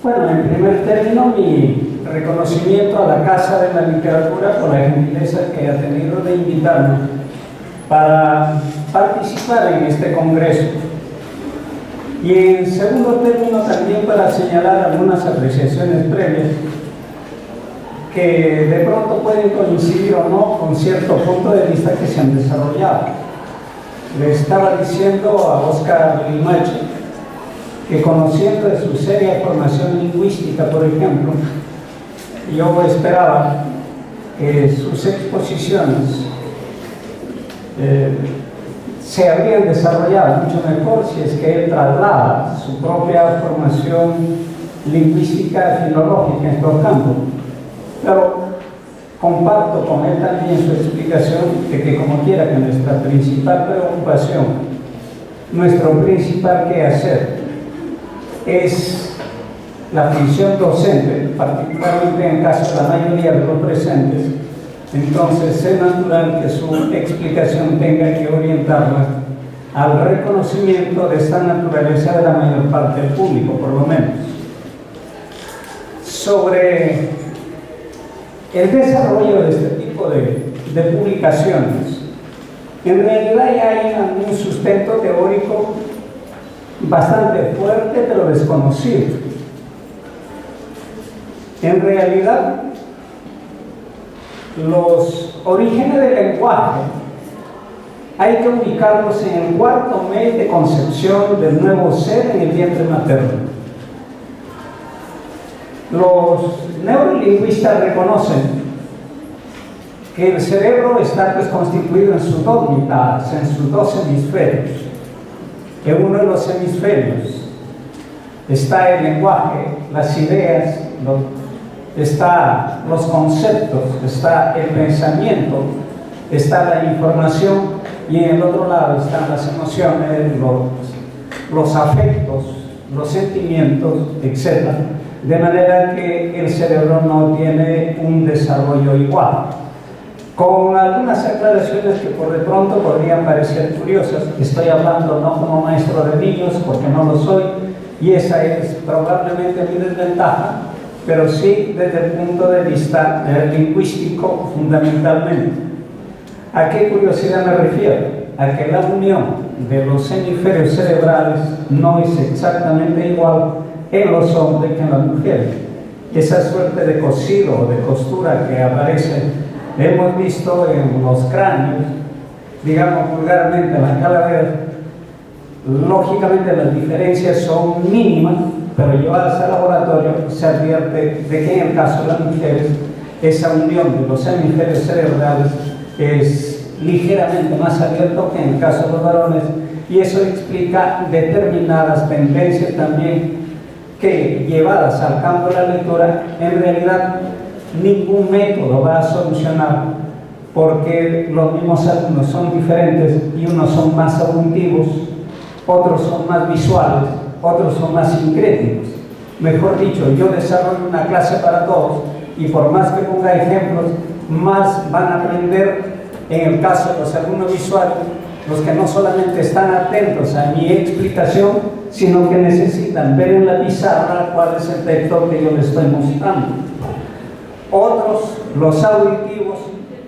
Bueno, en primer término, mi reconocimiento a la Casa de la Literatura por la gentileza que ha tenido de invitarme para participar en este congreso. Y en segundo término, también para señalar algunas apreciaciones previas que de pronto pueden coincidir o no con cierto punto de vista que se han desarrollado. Le estaba diciendo a Oscar Limache que, conociendo de su seria formación lingüística, por ejemplo, yo esperaba que sus exposiciones se habrían desarrollado mucho mejor si es que él traslada su propia formación lingüística filológica en todo campo. Pero comparto con él también su explicación de que, como quiera, que nuestra principal preocupación, nuestro principal quehacer es la función docente, particularmente en el caso de la mayoría de los presentes. Entonces es natural que su explicación tenga que orientarla al reconocimiento de esta naturaleza de la mayor parte del público, por lo menos. Sobre el desarrollo de este tipo de publicaciones, en realidad ya hay un sustento teórico bastante fuerte, pero desconocido. En realidad, los orígenes del lenguaje hay que ubicarlos en el cuarto mes de concepción del nuevo ser en el vientre materno. Los neurolingüistas reconocen que el cerebro está constituido en sus dos mitades, en sus dos hemisferios. En uno de los hemisferios está el lenguaje, las ideas, está los conceptos, está el pensamiento, está la información, y en el otro lado están las emociones, los afectos, los sentimientos, etc. De manera que el cerebro no tiene un desarrollo igual. Con algunas aclaraciones que por de pronto podrían parecer curiosas. Estoy hablando no como maestro de niños, porque no lo soy, y esa es probablemente mi desventaja, pero sí desde el punto de vista lingüístico fundamentalmente. ¿A qué curiosidad me refiero? A que la unión de los hemisferios cerebrales no es exactamente igual en los hombres que en las mujeres. Esa suerte de cosido o de costura que aparece, hemos visto en los cráneos, digamos vulgarmente en las calaveras. Lógicamente las diferencias son mínimas, pero llevadas al laboratorio se advierte de que en el caso de las mujeres esa unión de los hemisferios cerebrales es ligeramente más abierto que en el caso de los varones, y eso explica determinadas tendencias también que, llevadas al campo de la lectura, en realidad ningún método va a solucionar, porque los mismos alumnos son diferentes y unos son más auditivos, otros son más visuales, otros son más sincréticos. Mejor dicho, yo desarrollo una clase para todos, y por más que ponga ejemplos, más van a aprender en el caso de los alumnos visuales, los que no solamente están atentos a mi explicación, sino que necesitan ver en la pizarra cuál es el texto que yo les estoy mostrando. Otros, los auditivos,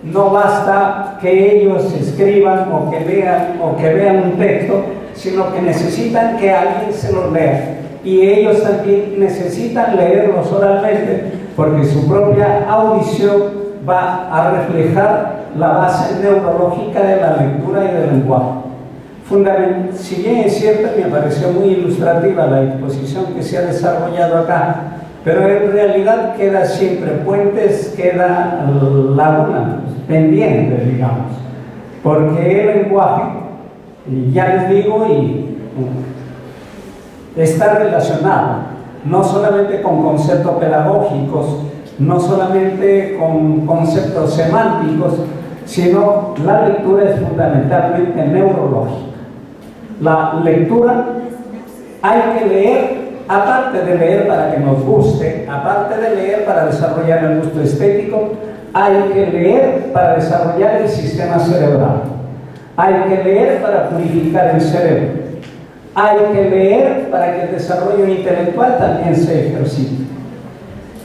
no basta que ellos escriban o que vean un texto, sino que necesitan que alguien se los lea, y ellos también necesitan leerlos oralmente, porque su propia audición va a reflejar la base neurológica de la lectura y del lenguaje. Si bien es cierto, me pareció muy ilustrativa la exposición que se ha desarrollado acá, pero en realidad queda siempre puentes, queda laguna pendiente, digamos, porque el lenguaje, ya les digo, está relacionado no solamente con conceptos pedagógicos, no solamente con conceptos semánticos, sino la lectura es fundamentalmente neurológica. La lectura hay que leer, aparte de leer para que nos guste, aparte de leer para desarrollar el gusto estético, hay que leer para desarrollar el sistema cerebral, hay que leer para purificar el cerebro. Hay que leer para que el desarrollo intelectual también se ejercite.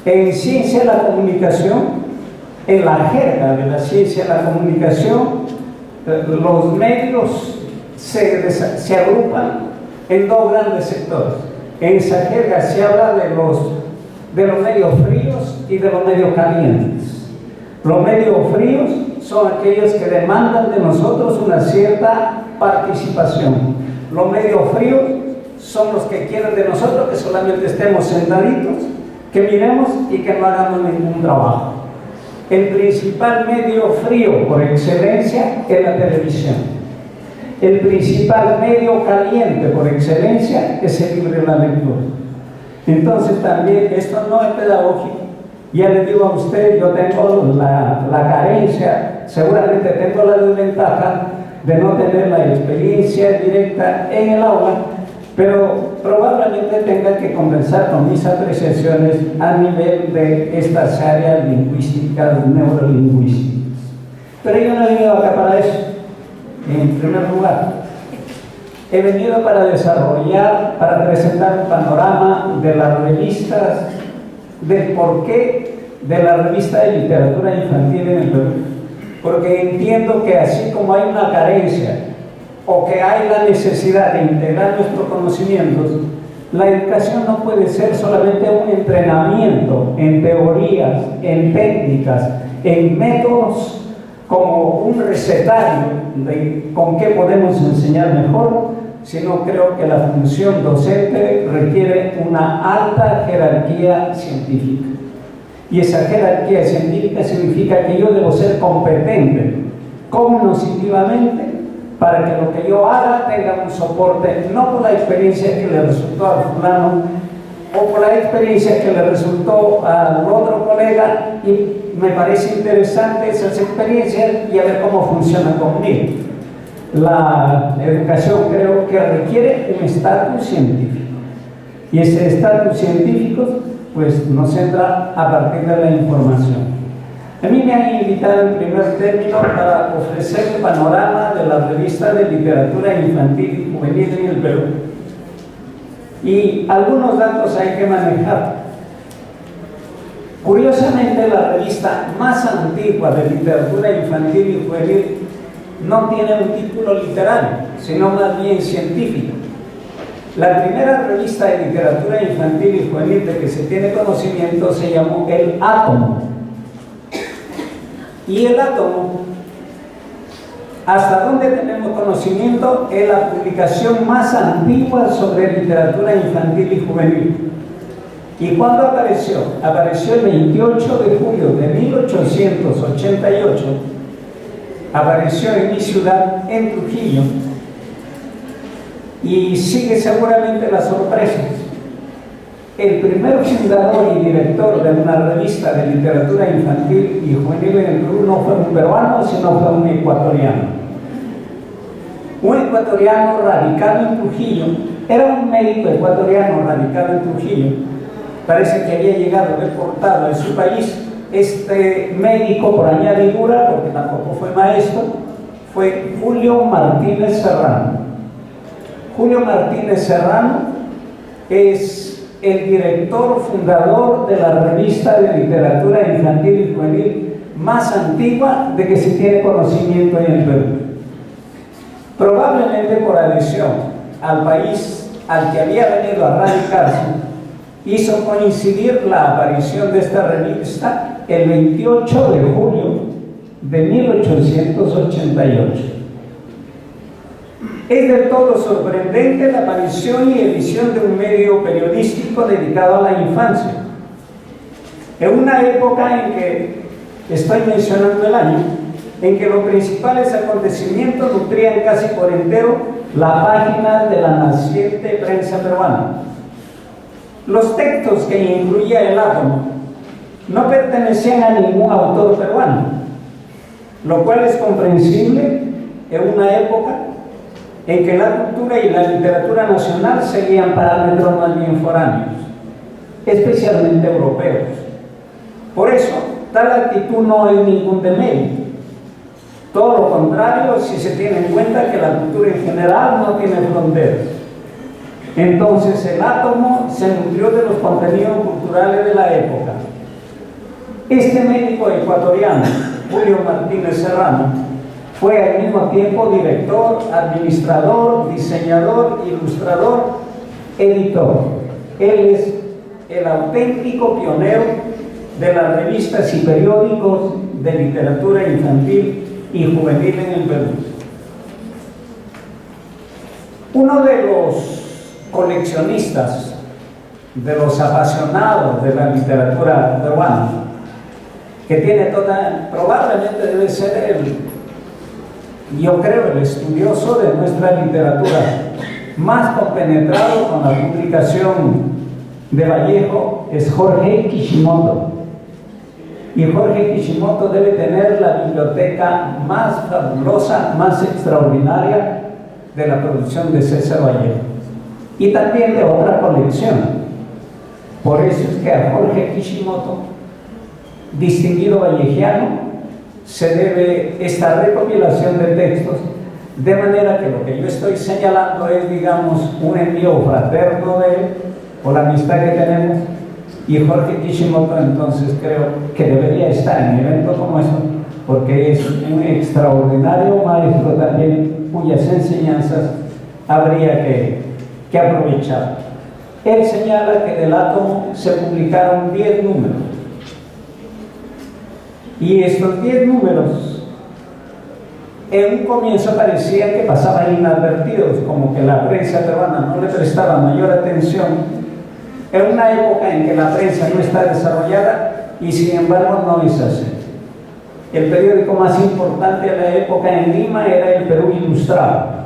En ciencia de la comunicación, en la jerga de la ciencia de la comunicación, los medios se agrupan en dos grandes sectores. En esa jerga se habla de los medios fríos y de los medios calientes. Los medios fríos son aquellos que demandan de nosotros una cierta participación. Los medios fríos son los que quieren de nosotros que solamente estemos sentaditos, que miremos y que no hagamos ningún trabajo. El principal medio frío por excelencia es la televisión. El principal medio caliente por excelencia es el libro de la lectura. Entonces también esto no es pedagógico. Ya le digo a usted, yo tengo la carencia, seguramente tengo la desventaja de no tener la experiencia directa en el aula, pero probablemente tenga que conversar con mis apreciaciones a nivel de estas áreas lingüísticas, neurolingüísticas. Pero yo no he venido acá para eso. En primer lugar, he venido para desarrollar, para presentar un panorama de las revistas, del porqué de la revista de literatura infantil en el Perú. Porque entiendo que así como hay una carencia o que hay la necesidad de integrar nuestros conocimientos, la educación no puede ser solamente un entrenamiento en teorías, en técnicas, en métodos, como un recetario de con qué podemos enseñar mejor, sino creo que la función docente requiere una alta jerarquía científica. Y esa jerarquía científica significa que yo debo ser competente cognitivamente para que lo que yo haga tenga un soporte, no por la experiencia que le resultó a fulano o por la experiencia que le resultó al otro colega y me parece interesante esas experiencias y a ver cómo funcionan conmigo. La educación creo que requiere un estatus científico y ese estatus científico pues nos entra a partir de la información. A mí me han invitado en primer término para ofrecer el panorama de la revista de literatura infantil y juvenil en el Perú. Y algunos datos hay que manejar. Curiosamente, la revista más antigua de literatura infantil y juvenil no tiene un título literario, sino más bien científico. La primera revista de literatura infantil y juvenil de que se tiene conocimiento se llamó El Átomo. Y El Átomo, hasta donde tenemos conocimiento, es la publicación más antigua sobre literatura infantil y juvenil. ¿Y cuándo apareció? Apareció el 28 de julio de 1888. Apareció en mi ciudad, en Trujillo. Y sigue seguramente las sorpresas. El primer fundador y director de una revista de literatura infantil y juvenil en el Perú no fue un peruano, sino fue un ecuatoriano. Un ecuatoriano radicado en Trujillo, era un médico ecuatoriano radicado en Trujillo. Parece que había llegado deportado en su país. Este médico, por añadidura, porque tampoco fue maestro, fue Julio Martínez Serrano. Julio Martínez Serrano es el director fundador de la revista de literatura infantil y juvenil más antigua de que se tiene conocimiento en el Perú. Probablemente por adhesión al país al que había venido a radicarse, hizo coincidir la aparición de esta revista el 28 de julio de 1888. Es del todo sorprendente la aparición y edición de un medio periodístico dedicado a la infancia. En una época en que, estoy mencionando el año, en que los principales acontecimientos nutrían casi por entero la página de la naciente prensa peruana. Los textos que incluía El Átomo no pertenecían a ningún autor peruano, lo cual es comprensible en una época en que la cultura y la literatura nacional seguían parámetros más bien foráneos, especialmente europeos. Por eso, tal actitud no es ningún demérito. Todo lo contrario, si se tiene en cuenta que la cultura en general no tiene fronteras. Entonces el átomo se nutrió de los contenidos culturales de la época. Este médico ecuatoriano, Julio Martínez Serrano, fue al mismo tiempo director, administrador, diseñador, ilustrador, editor. Él es el auténtico pionero de las revistas y periódicos de literatura infantil y juvenil en el Perú. Uno de los coleccionistas, de los apasionados de la literatura peruana, que tiene probablemente debe ser yo creo, el estudioso de nuestra literatura, más compenetrado con la publicación de Vallejo, es Jorge Kishimoto. Y Jorge Kishimoto debe tener la biblioteca más fabulosa, más extraordinaria de la producción de César Vallejo. Y también de otra colección. Por eso es que a Jorge Kishimoto, distinguido vallejiano, se debe esta recopilación de textos, de manera que lo que yo estoy señalando es, digamos, un envío fraterno de él, por la amistad que tenemos, y Jorge Kishimoto entonces creo que debería estar en eventos como esto, porque es un extraordinario maestro también, cuyas enseñanzas habría que aprovechar. Él señala que del átomo se publicaron 10 números, y estos 10 números en un comienzo parecía que pasaban inadvertidos, como que la prensa peruana no le prestaba mayor atención, en una época en que la prensa no está desarrollada, y sin embargo no es así. El periódico más importante de la época en Lima era el Perú Ilustrado,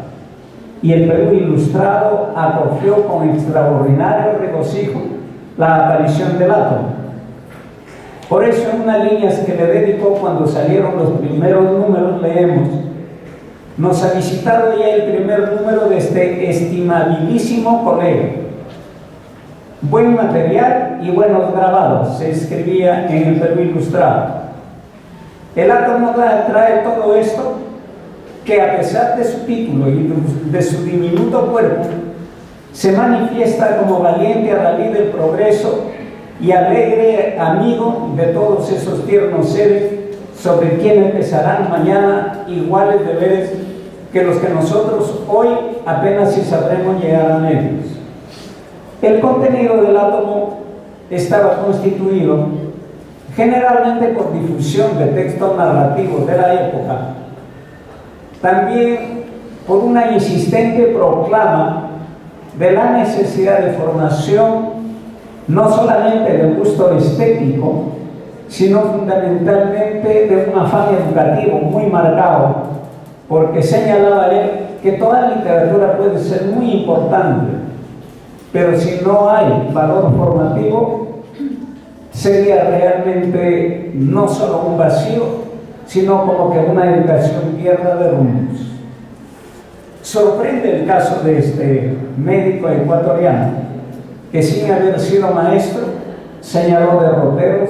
y el Perú Ilustrado acogió con extraordinario regocijo la aparición del átomo. Por eso en unas líneas que le dedicó cuando salieron los primeros números leemos: nos ha visitado ya el primer número de este estimabilísimo colega. Buen material y buenos grabados, se escribía en el Perú Ilustrado. El átomo trae todo esto, que a pesar de su título y de su diminuto cuerpo, se manifiesta como valiente adalid del progreso y alegre amigo de todos esos tiernos seres sobre quienes pesarán mañana iguales deberes que los que nosotros hoy apenas si sabremos llegar a ellos. El contenido del átomo estaba constituido generalmente por difusión de textos narrativos de la época, también por una insistente proclama de la necesidad de formación no solamente de gusto estético, sino fundamentalmente de un afán educativo muy marcado, porque señalaba él que toda literatura puede ser muy importante, pero si no hay valor formativo, sería realmente no solo un vacío, sino como que una educación pierda de rumbos. Sorprende el caso de este médico ecuatoriano, que sin haber sido maestro, señaló derroteros,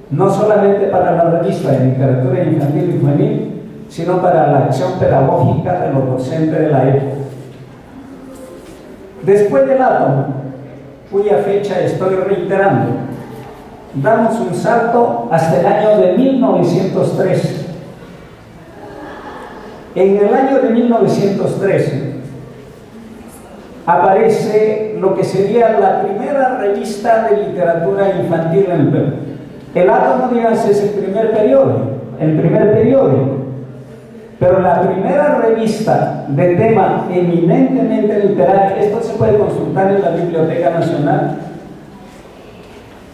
no solamente para la revista de literatura infantil y juvenil, sino para la acción pedagógica de los docentes de la época. Después del átomo, cuya fecha estoy reiterando, damos un salto hasta el año de 1913. En el año de 1913 aparece lo que sería la primera revista de literatura infantil en el Perú. El átomo, digamos, es el primer periódico, pero la primera revista de tema eminentemente literario, esto se puede consultar en la Biblioteca Nacional,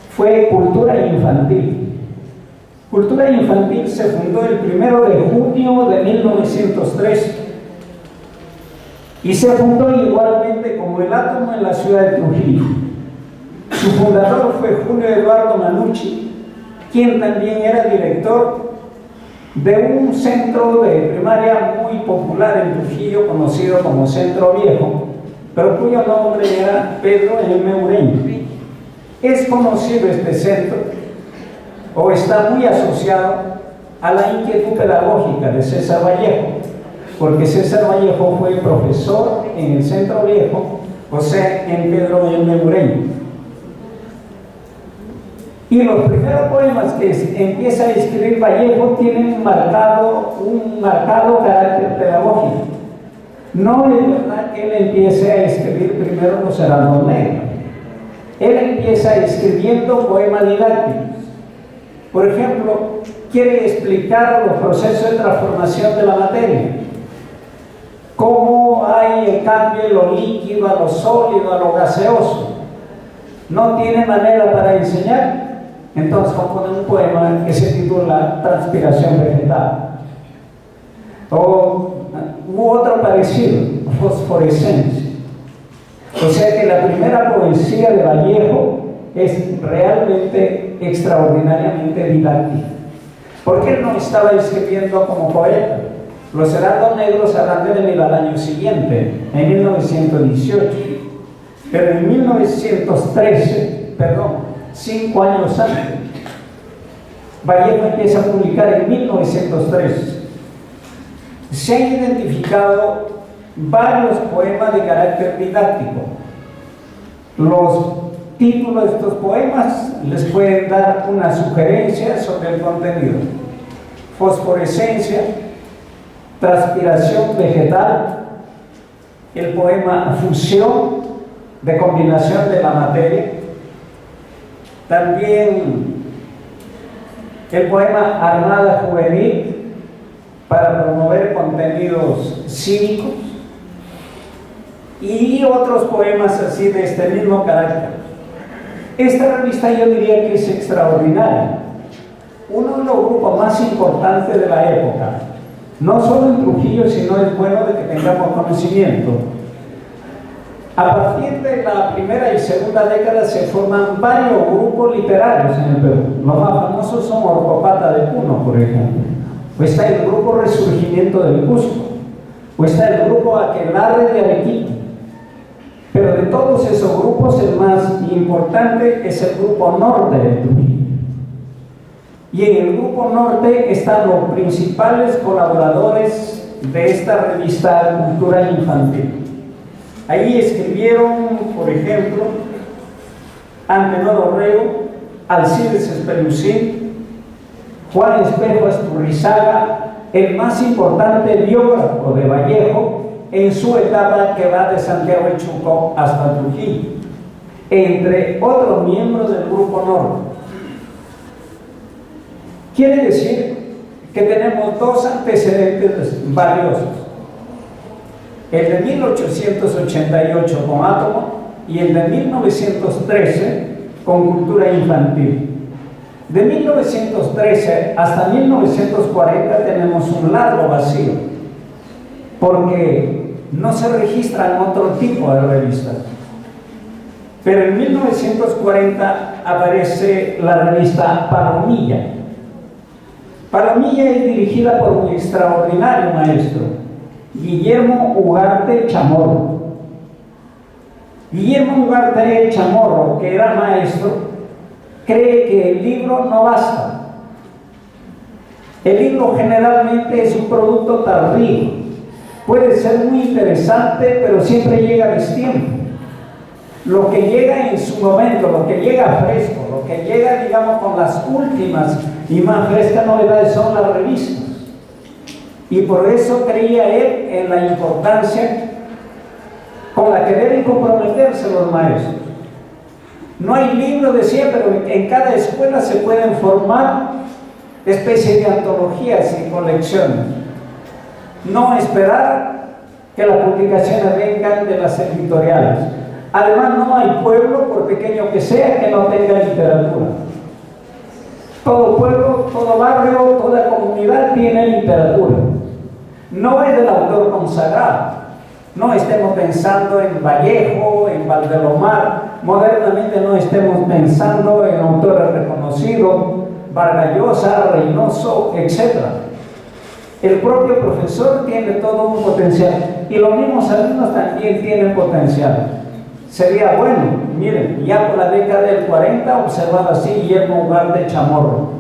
fue Cultura Infantil. Cultura Infantil se fundó el 1 de junio de 1903 y se fundó igualmente como el átomo en la ciudad de Trujillo. Su fundador fue Julio Eduardo Manucci, quien también era director de un centro de primaria muy popular en Trujillo, conocido como Centro Viejo, pero cuyo nombre era Pedro M. Ureña. Es conocido este centro, o está muy asociado a la inquietud pedagógica de César Vallejo, porque César Vallejo fue profesor en el Centro Viejo José en Pedro el Memureño. Y los primeros poemas que empieza a escribir Vallejo tienen un marcado carácter pedagógico. No es verdad que él empiece a escribir primero los heraldos negros. Él empieza escribiendo poemas didácticos. Por ejemplo, quiere explicar los procesos de transformación de la materia. Cómo hay el cambio de lo líquido a lo sólido, a lo gaseoso. No tiene manera para enseñar. Entonces compone un poema que se titula Transpiración vegetal. U otro parecido, Fosforescencia. O sea que la primera poesía de Vallejo es realmente extraordinariamente didáctica. Porque él no estaba escribiendo como poeta. Los heraldos negros habrán de venir al año siguiente, en 1918. Pero en 1913, 5 años antes, Vallejo empieza a publicar en 1913. Se han identificado varios poemas de carácter didáctico. Los títulos de estos poemas les pueden dar una sugerencia sobre el contenido. Fosforescencia, Transpiración vegetal, el poema Fusión, de combinación de la materia, también el poema Armada Juvenil, para promover contenidos cívicos, y otros poemas así de este mismo carácter. Esta revista yo diría que es extraordinaria, uno de los grupos más importantes de la época, no solo en Trujillo, sino es bueno de que tengamos conocimiento. A partir de la primera y segunda década se forman varios grupos literarios en el Perú. Los más famosos son Orcopata de Puno, por ejemplo. O está el grupo Resurgimiento del Cusco. O está el grupo Aquelarre de Arequipa. Pero de todos esos grupos, el más importante es el grupo Norte de Trujillo. Y en el grupo Norte están los principales colaboradores de esta revista Cultura Infantil. Ahí escribieron, por ejemplo, Antenor Orrego, Alcides Espelucín, Juan Espejo Esturrizaga, el más importante biógrafo de Vallejo en su etapa que va de Santiago de Chuco hasta Trujillo, entre otros miembros del Grupo Norte. Quiere decir que tenemos dos antecedentes valiosos: el de 1888 con Átomo y el de 1913 con Cultura Infantil. De 1913 hasta 1940 tenemos un largo vacío, porque no se registran otro tipo de revistas. Pero en 1940 aparece la revista Palomilla. Palomilla es dirigida por un extraordinario maestro, Guillermo Ugarte Chamorro. Guillermo Ugarte Chamorro, que era maestro, cree que el libro no basta. El libro generalmente es un producto tardío. Puede ser muy interesante, pero siempre llega a destiempo. Lo que llega en su momento, lo que llega fresco, lo que llega, digamos, con las últimas y más frescas novedades son las revistas. Y por eso creía él en la importancia con la que deben comprometerse los maestros. No hay libro, decía, pero en cada escuela se pueden formar especies de antologías y colecciones. No esperar que las publicaciones vengan de las editoriales. Además, no hay pueblo, por pequeño que sea, que no tenga literatura. Todo pueblo, todo barrio, toda comunidad tiene literatura. No es del autor consagrado. No estemos pensando en Vallejo, en Valdelomar. Modernamente no estemos pensando en autores reconocidos, Vargas Llosa, Reynoso, etc. El propio profesor tiene todo un potencial, y los mismos alumnos también tienen potencial. Sería bueno, miren, ya por la década del 40, observado así Guillermo Ugarte Chamorro,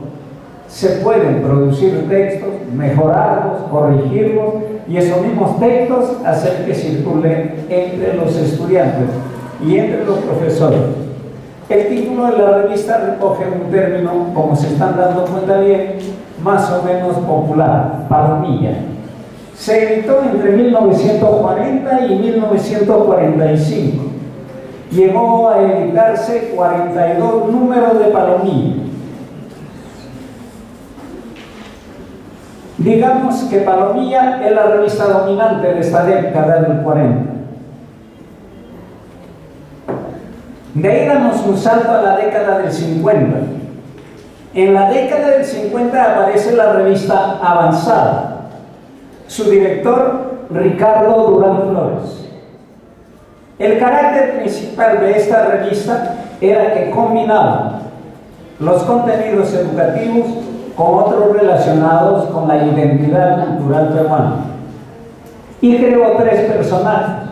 se pueden producir textos, mejorarlos, corregirlos, y esos mismos textos hacer que circule entre los estudiantes y entre los profesores. El título de la revista recoge un término, como se están dando cuenta bien, más o menos popular, palomilla. Se editó entre 1940 y 1945. Llegó a editarse 42 números de palomilla. Digamos que Palomilla es la revista dominante de esta década del 40. De ahí damos un salto a la década del 50. En la década del 50 aparece la revista Avanzada. Su director, Ricardo Durán Flores. El carácter principal de esta revista era que combinaba los contenidos educativos con otros relacionados con la identidad cultural peruana. Y creó 3 personajes,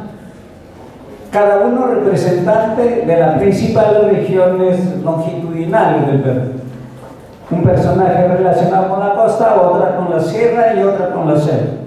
cada uno representante de las principales regiones longitudinales del Perú. Un personaje relacionado con la costa, otra con la sierra y otra con la selva.